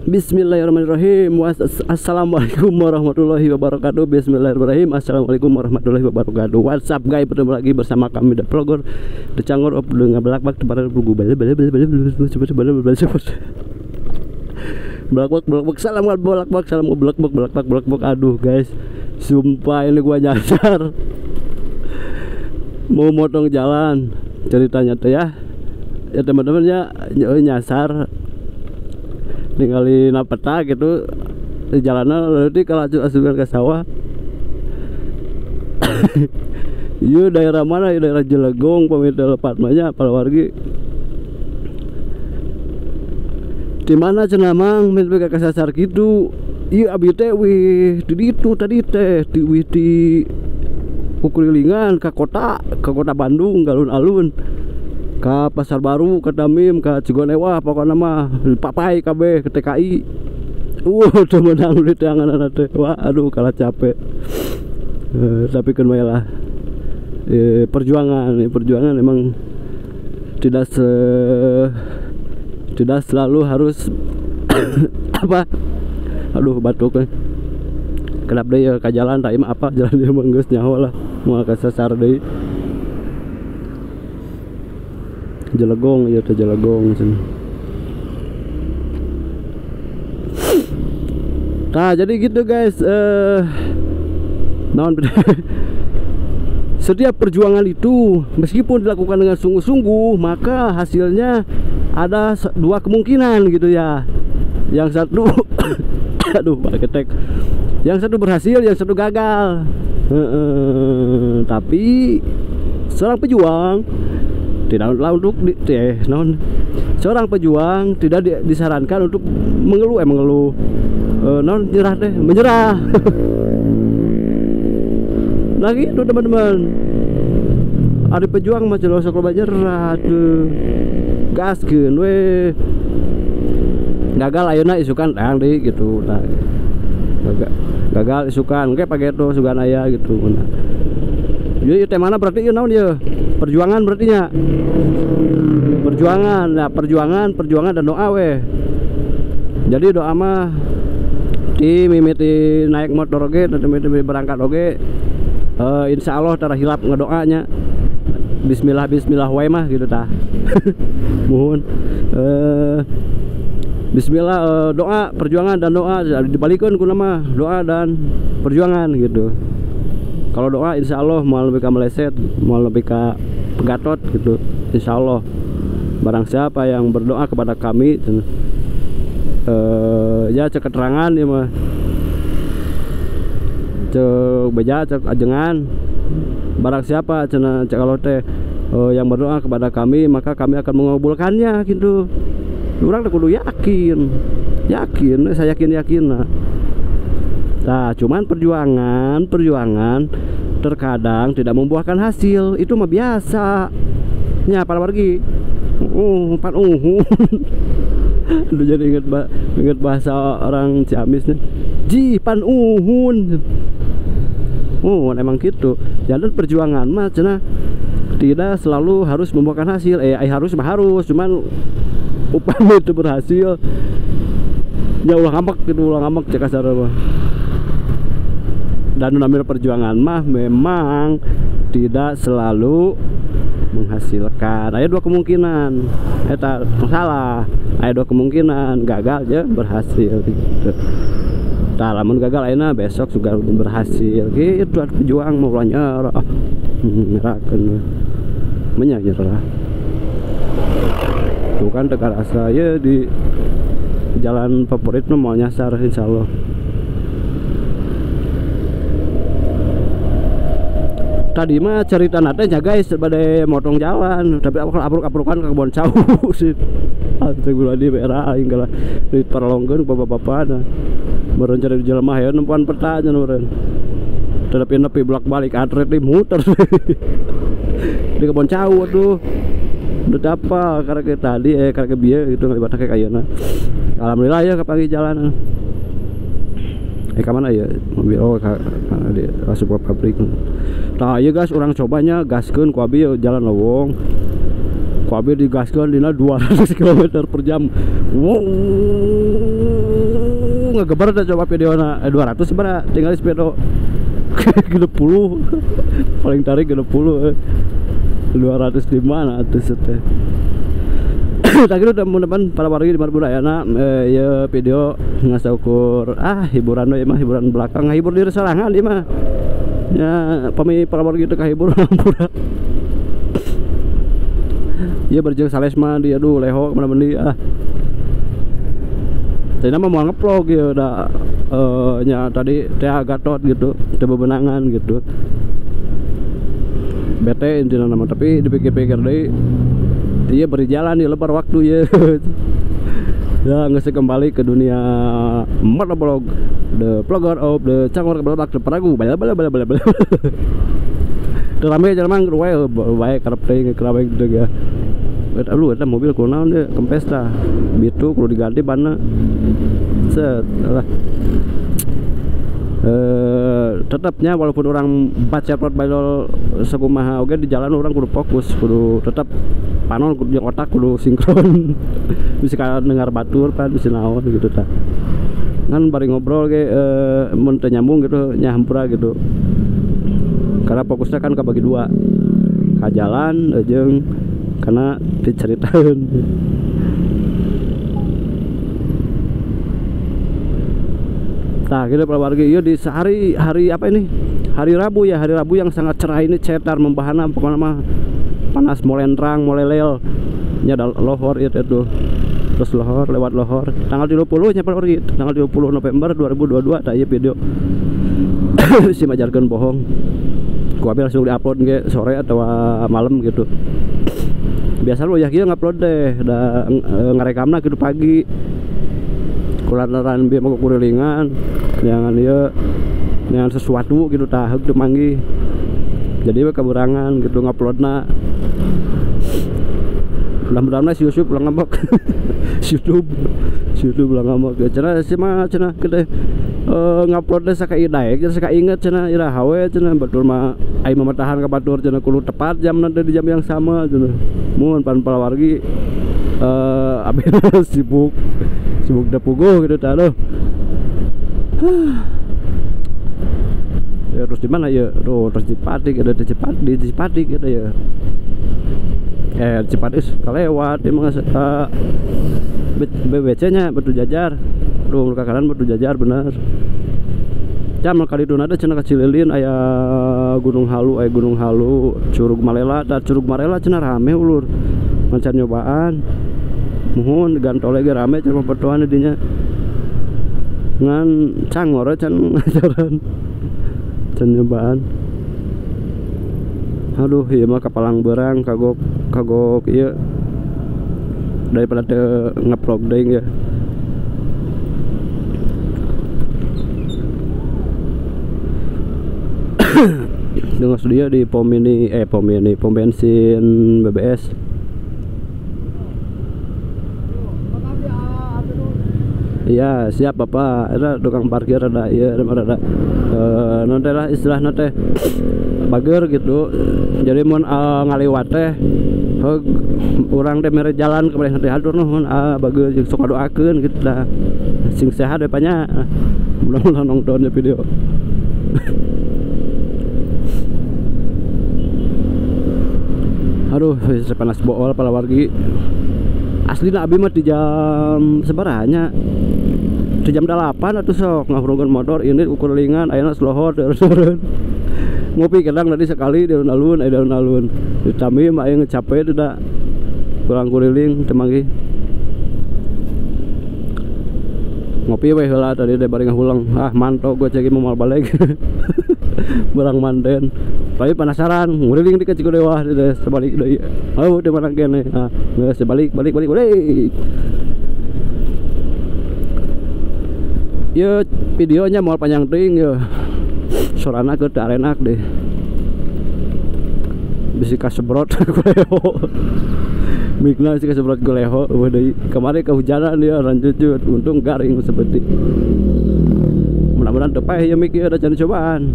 Bismillahirrahmanirrahim. Assalamualaikum warahmatullahi wabarakatuh. Bismillahirrahmanirrahim. Assalamualaikum warahmatullahi wabarakatuh. What's up guys, bertemu lagi bersama kami The Vlogger, The Cangor of the Ngablakbak tempat bergu belak-belak salam belak-belak. Aduh guys, sumpah ini gua nyasar mau motong jalan ceritanya tuh ya teman-teman ya, nyasar ninggalin peta gitu di jalanan, nanti kalau asukan ke sawah. Iya daerah mana ya, daerah Jelegong pemerintah lepatmanya Palwargi di mana cenamang men kesasar gitu. Iya abi teh wih di itu tadi teh di kukurilingan ke kota Bandung alun-alun, ke Pasar Baru, ke Damim, ke Cigonewah, pokoknya mah papai KB ke TKI. Udah menang di tangan teh. Wah, aduh kalah capek. Tapi kan lah. Perjuangan emang tidak selalu harus apa? Aduh batuk kan. Kenapa deh ke jalan tak apa jalan dia menggeus nyawa lah. Mau kesasar deui. Jelegong ya teh Jelegong sini. Nah jadi gitu guys, setiap perjuangan itu meskipun dilakukan dengan sungguh-sungguh, maka hasilnya ada dua kemungkinan gitu ya. Yang satu aduh ketek, yang satu berhasil, yang satu gagal. Tapi seorang pejuang seorang pejuang tidak disarankan untuk mengeluh menyerah. Nah gitu teman-teman, ada pejuang mah jelok sok menyerah tuh, gaskeun we, gagal ayeuna isukan tang deui gitu. Nah gagal isukan ge pake tuh sugan aya gitu. Nah ieu teh mana berarti ieu naon ieu? Perjuangan berarti nya. Perjuangan dan doa weh. Jadi doa mah mimiti naik motor oge, mimiti berangkat oge. Insya Allah tara hilap ngedoanya. Bismillah wae mah gitu tah. Mohon bismillah, doa, perjuangan dan doa dibalikeun ku nama doa dan perjuangan gitu. Kalau doa insya Allah mau lebih ke meleset, mau lebih ke pegatot gitu. Insya Allah barang siapa yang berdoa kepada kami ya cek keterangan ya mah cek beja cek ajengan, barang siapa cek kalau teh yang berdoa kepada kami maka kami akan mengabulkannya gitu. Orang kudu yakin saya yakin. Nah cuman perjuangan terkadang tidak membuahkan hasil, itu mah biasa nya Palwargi. Aduh jadi inget bahasa orang Ciamisnya, pan emang gitu. Jalan perjuangan mah cenah tidak selalu harus membuahkan hasil. Harus cuman upama itu berhasil ya ulah ngambek cek kasar mah. Dan namanya perjuangan mah memang tidak selalu menghasilkan. Ada dua kemungkinan, eta salah. Ada dua kemungkinan, gagal aja berhasil gitu. Tah lamun gagal ayeuna besok juga berhasil gitu. Pejuang mau nyerah nyerahkeun menyerah. Tuh kan tegar asa ya di jalan favorit mah mau nyasar insyaallah. Tadi mah cerita natanya guys pada motong jalan, tapi apruk-aprukan ke kebon sawu sih. Alhamdulillah di merah hingga di perlonggan bapak-bapak nah. Meureun cari di jalan mah ya nempuan peta nya meureun. Tapi nepi bolak-balik atret di muter. Di kebon sawu tuh. Udah apa karena ke tadi karena ke bieu gitu ngalibat kayak ayeuna. Alhamdulillah ya ke pagi jalan. Kemana ya mobil di sebuah pabrik. Nah iya guys, orang cobanya gaskeun ku abi jalan lowong. Ku abi digaskeun dina 200 km per jam. Wow, ngegeber dah coba video na 200 sebenarnya tinggal sepeda 60 paling tarik 60 205 nah atuh teh. Tak kira teman-teman para warga di mana budayana ya video ngasih ukur hiburan we mah hiburan belakang ngahibur diri sorangan ieu mah ya pami para warga teh kahibur hampura. Ieu berjeng sales mah dia aduh leho kemana bendi tadi nama mau ngeplog ya udah nya tadi teh Gatot gitu teh bebenangan gitu bete intinya nama tapi dipikir-pikir deh dia berjalan di lebar waktu ya ya nggak kembali ke dunia motovlog, the vlogger of the cangor belak the peragu bala rame aja mang wae karep teh kerawe gitu ya. Lu eta mobil kudu naon deh kempes tah bitu kudu diganti banna set lah. Tetapnya walaupun orang baca plot bailol sakumaha oge di jalan orang kudu fokus kudu tetap panon kudu yang otak kudu sinkron bisa kan dengar batur kan bisa naon gitu tah kan bari ngobrol ge mun teu nyambung gitu nyahampura gitu karena fokusnya kan kebagi dua ka jalan jeung karena diceritain. Nah kita warga iya di sehari hari apa ini hari Rabu ya, hari Rabu yang sangat cerah ini cetar membahana pokoknya mah panas molentrang molelel nya lohor itu terus lohor lewat lohor tanggal 30 nya Polri tanggal 30 November 2022 tak iya video si majarkeun bohong gua langsung diupload ge sore atau malam gitu biasa lu ya kieu ngupload deh da ngarekamna gitu pagi kulantaran bieu mah kurilingan jangan ieu dengan sesuatu gitu tah teu manggih jadi we kaburangan gitu nguploadna mudah-mudahan si YouTube ulang ngambek si YouTube ulang ngambek cenah si mah cenah gede ngupload teh saka daek saka inget cenah iraha we cenah batur mah ai mamatahan ka batur cenah kudu tepat jam nanti di jam yang sama cenah mun pan palawargi abis sibuk dapuguh gitu tah aduh. Ya terus di mana ya? Terus Cipatik ada di Cipatik gitu ya. Cipatik kalewat emang BBC-nya Batu Jajar. Muka kanan Batu Jajar benar. Jam kali itu ada cenah Kacililin aya Gunung Halu, Curug Malela, Curug Malela cenah rame ulur. Mancan nyobaan. Mohon gantole ge rame cenah petuan dinya. Ngan cangor can ngajaran. Can nyobaan. Aduh ieu mah kapalang berang kagok ieu daripada teu ngeplog deui ya. Dengan studio di pom bensin BBS. Iya siap Bapak, ada tukang parkir ada iya ada nanti lah istilah nanti bager gitu. Jadi mun ngaliwat teh orang teh mere jalan ke nanti hatur nuhun bager jeung sok doakeun gitu dah. Sing sehat we panya. Mudah-mudahan nonton video. Aduh, panas bool pala wargi. Aslina abi mah di jam seberanya? Di jam 8 atuh sok ngahurungkeun motor ini ukur lingan ayeuna selohor turun. Ngopi kadang tadi sekali di alun-alun. Ditami mah aya ngecape teh da. Pulang kuriling teu manggih. Ngopi we heula tadi da bari ngahulang. Mantok gua cek moal balik. Barang manten. Tapi penasaran, nguriling di kecil dewa, sebalik deui. Oh, di mana kene? Geus balik. Ya videonya mau panjang teuing ya. Sorana ke arenak deh. Bisi kasebrot kuleho. Mikna bisi kasebrot kuleho deui. Kemarin kehujanan dia lanjut untung garing seperti. Mudah-mudahan teu paeh ya mik ada can cobaan.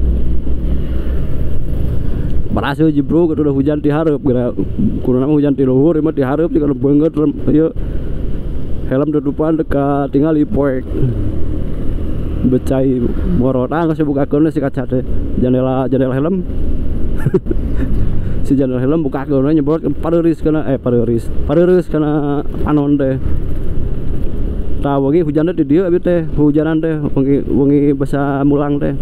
Berhasil jebro udah hujan di hareup kudu nama hujan di luhur mah di hareup juga beungeut ieu helm tutupan dekat tinggal lipoek becai morot nggak buka keunnya si kaca teh jendela helm si jendela helm buka keunnya nyebrot pareris kena panon teh tahu wengi hujan teh di dieu abi teh hujanan teh wengi basa mulang teh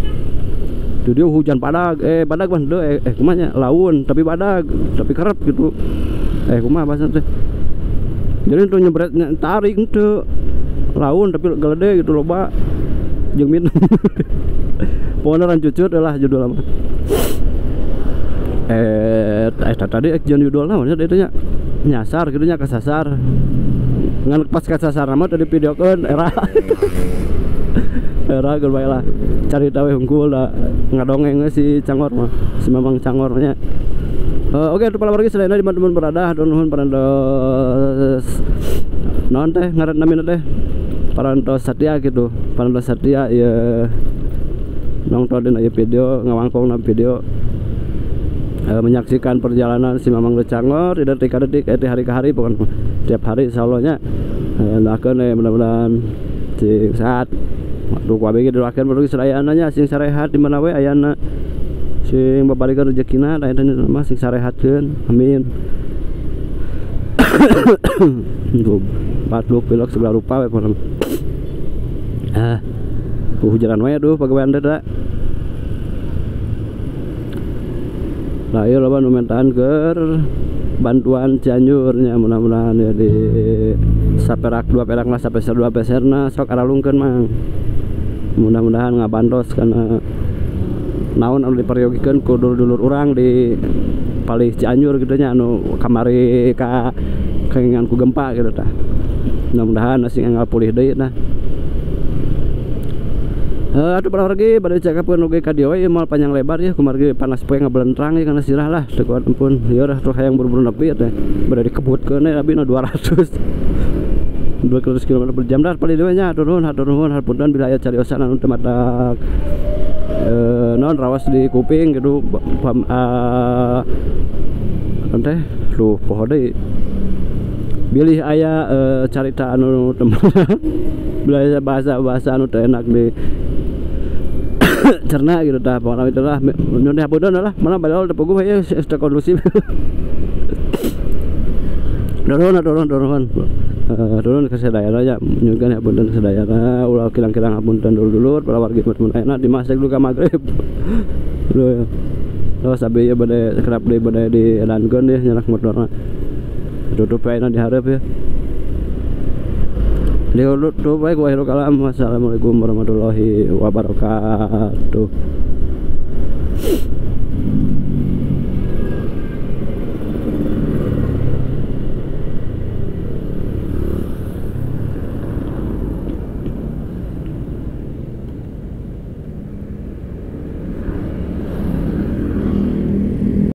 di dieu hujan badag mah henteu kumanya laun tapi badag tapi kerep gitu kumaha bahasa teh jadi itu nyebret tarik itu laun tapi gelede gitu loba jeung minum pokoknya ran cucut lah judul lama tadi jeung judul naon itu nya nyasar gitu nya kesasar ngan pas kesasar mah tadi videokeun era geus bae lah carita we hungkul da ngadongeng si Cangor mah si Mamang Cangornya. Oke, itu palawargi sedayana teman-teman berada nuhun parantos naon teh ngaran namina teh parantos Satya gitu. Parantos Satya ya nongton dina video ngawangkong na video menyaksikan perjalanan si Mamang Cangor dari detik ke detik hari ke hari bukan tiap hari insyaallah-nya doakeun mudah-mudahan sing sehat waktu kuabege doakeun palawargi sedayana nya sing sarehat di mana we ayana sing babalikeun rezekina da eta mah sing sarehatkeun amin. Batuk pilek segala rupa we pokona hujanan we aduh pagawean teh da lah ieu loba nu mentahan keur bantuan Cianjurnya mudah-mudahan ya di saperak 2 perak lah sampai 2 peserna sok aralungkeun mang mudah-mudahan ngabantos kana naon anu diperyogikan ku dulur-dulur urang di palih Cianjur gitu nya anu kamari ka kengan ku gempa gitu tah mudah-mudahan sing anggal pulih deui nah atuh palawargi bade cakapkeun oge ka dieu we moal panjang lebar ya kumargi panas poe ngabelentrang ya kana sirah lah teu kuat ampun ieu rah tuh hayang buru-buru nepi teh bade dikebutkeun abi na 200 km per jam dah palih deui nya hatur nuhun hapunten bila aya cariosan anu teu matak non rawas di kuping gitu teh lu poho deui bilih aya carita anu temen bila aya bahasa anu teu enak di cerna gitu tah pokona itu lah nyun hapunten lah mana balol teu puguh ieu teu kondusif turun ke sedayana nya nyugan hapunten sedayana ulah kilang-kilang hapunten dulur palawargi teman-teman enak dimasak dulu ka magrib lho terus abi ieu bade kerap deui bade di edankeun deh nyarak motorna tutup ayeuna di hareup ya tutup bae ku akhirul kalam. Wassalamualaikum warahmatullahi wabarakatuh.